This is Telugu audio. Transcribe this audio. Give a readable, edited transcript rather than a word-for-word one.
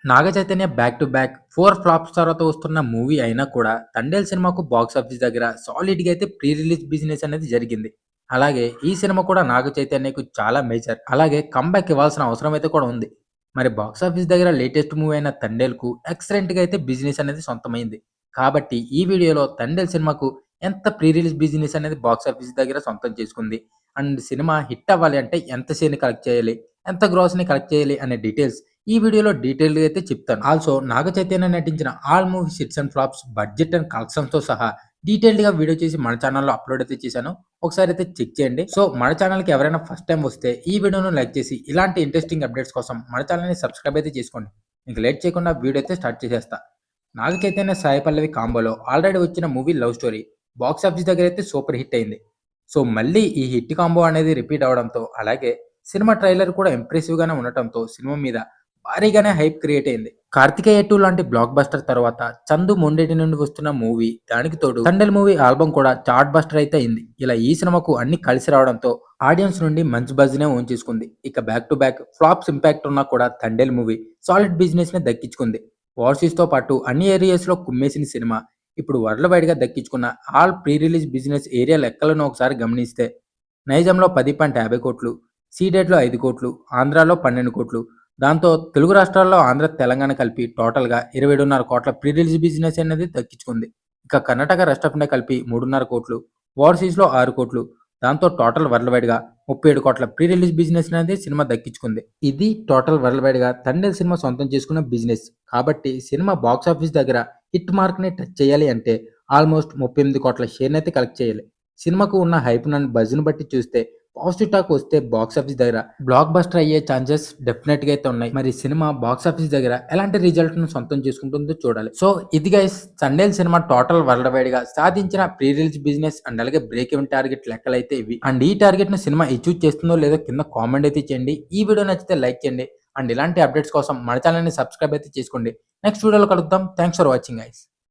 Naga Chaitanya back to back 4 flops తర్వాత వస్తున్న మూవీ అయినా కూడా 'తండేల్' సినిమాకు బాక్స్ ఆఫీస్ దగ్గర సాలిడ్‌గా అయితే ప్రీ రిలీజ్ బిజినెస్ అనేది జరిగింది. అలాగే ఈ సినిమా కూడా నాగ చైతన్యకు చాలా మేజర్. అలాగే కమ్‌బ్యాక్ ఇవ్వాల్సిన అవసరం అయితే కూడా ఉంది. మరి బాక్స్ ఆఫీస్ దగ్గర లేటెస్ట్ మూవీ అయిన 'తండేల్‌కు' ఎక్సలెంట్‌గా అయితే బిజినెస్ అనేది సొంతమైంది. కాబట్టి ఈ వీడియోలో 'తండేల్' సినిమాకు ఎంత ప్రీ రిలీజ్ బిజినెస్ అనేది బాక్స్ ఆఫీస్ దగ్గర సొంతం చేసుకుంది. అండ్ సినిమా హిట్ అవ్వాలి అంటే ఎంత షేర్‌ని కలెక్ట్ చేయాలి? ఎంత గ్రాస్‌ని కలెక్ట్ చేయాలి? అనే డీటెయిల్స్ ఈ వీడియోలో డీటెయిల్‌గా అయితే చెప్తాను. ఆల్సో నాగ చైతన్య నటించిన all movies hits and flops, budget and కలెక్షన్స్‌తో సహా డీటెయిల్డ్‌గా వీడియో చేసి మన ఛానెల్‌లో అప్‌లోడ్ అయితే చేశాను. ఒకసారి అయితే చెక్ చేయండి. సో మన ఛానెల్‌కి ఎవరైనా ఫస్ట్ టైమ్ వస్తే ఈ వీడియోను లైక్ చేసి ఇలాంటి ఇంట్రెస్టింగ్ అప్డేట్స్ కోసం మన ఛానెల్‌ని సబ్స్క్రైబ్ అయితే చేసుకోండి. ఇంక లేట్ చేయకుండా వీడియో అయితే స్టార్ట్ చేసేస్తా. నాగ చైతన్య, సాయి పల్లవి కాంబోలో ఆల్రెడీ వచ్చిన movie 'love story' box office దగ్గర అయితే సూపర్ హిట్ అయింది. సో మళ్ళీ ఈ హిట్ కాంబో అనేది రిపీట్ అవ్వడంతో, అలాగే సినిమా ట్రైలర్ కూడా ఇంప్రెసివ్‌గానే ఉండటంతో సినిమా మీద భారీగానే హైప్ క్రియేట్ అయింది. 'కార్తికేయ 2' లాంటి బ్లాక్ బస్టర్ తర్వాత 'చందు మొండేటి' నుండి వస్తున్న మూవీ, దానికి తోడు 'తండేల్' మూవీ ఆల్బమ్ కూడా చార్ట్ బస్టర్ అయితే అయింది. ఇలా ఈ సినిమాకు అన్ని కలిసి రావడంతో ఆడియన్స్ నుండి మంచి బజ్‌నే ఓన్ చేసుకుంది. ఇక back to back flops impact ఉన్నా కూడా 'తండేల్' మూవీ సాలిడ్ బిజినెస్‌ని దక్కించుకుంది. ఓవర్సీస్‌తో పాటు అన్ని ఏరియాస్‌లో కుమ్మేసిన సినిమా ఇప్పుడు వరల్డ్ వైడ్‌గా దక్కించుకున్న all pre release business area లెక్కలను ఒకసారి గమనిస్తే, నైజాంలో 10.50 కోట్లు, సీడెడ్‌లో 5 కోట్లు, ఆంధ్రాలో 12 కోట్లు. దాంతో తెలుగు రాష్ట్రాల్లో ఆంధ్ర, తెలంగాణ కలిపి టోటల్‌గా 27.5 కోట్ల ప్రీ రిలీజ్ బిజినెస్ అనేది దక్కించుకుంది. ఇక కర్ణాటక, రెస్ట్ ఆఫ్ ఇండియా కలిపి 3.5 కోట్లు, ఓవర్సీస్‌లో 6 కోట్లు. దాంతో టోటల్ వరల్డ్ వైడ్‌గా 37 కోట్ల ప్రీ రిలీజ్ బిజినెస్ అనేది సినిమా దక్కించుకుంది. ఇది టోటల్ వరల్డ్ వైడ్‌గా 'తండేల్' సినిమా సొంతం చేసుకున్న బిజినెస్. కాబట్టి సినిమా బాక్స్ ఆఫీస్ దగ్గర హిట్ మార్క్‌ని టచ్ చేయాలి అంటే ఆల్మోస్ట్ 38 కోట్ల షేర్‌నైతే కలెక్ట్ చేయాలి. సినిమాకు ఉన్న హైప్‌ను అండ్ బజ్‌ని బట్టి చూస్తే పాజిటివ్ టాక్ వస్తే బాక్స్ ఆఫీస్ దగ్గర బ్లాక్ బస్టర్ అయ్యే ఛాన్సెస్ డెఫినెట్‌గా అయితే ఉన్నాయి. మరి సినిమా బాక్స్ ఆఫీస్ దగ్గర ఎలాంటి రిజల్ట్‌ను సొంతం చేసుకుంటుందో చూడాలి. సో ఇది guys, 'Thandel' cinema total world వైడ్‌గా సాధించిన ప్రీ రిలీజ్ బిజినెస్ అండ్ అలాగే బ్రేక్ ఈవెన్ టార్గెట్ లెక్కలైతే ఇవి. అండ్ ఈ టార్గెట్‌ను సినిమా అచీవ్ చేస్తుందో లేదో కింద కామెంట్ అయితే చేయండి. ఈ వీడియో నచ్చితే లైక్ చేయండి. అండ్ ఇలాంటి అప్డేట్స్ కోసం మన ఛానెల్‌ని సబ్స్క్రైబ్ అయితే చేసుకోండి. నెక్స్ట్ వీడియోలో కలుద్దాం. Thanks for watching guys.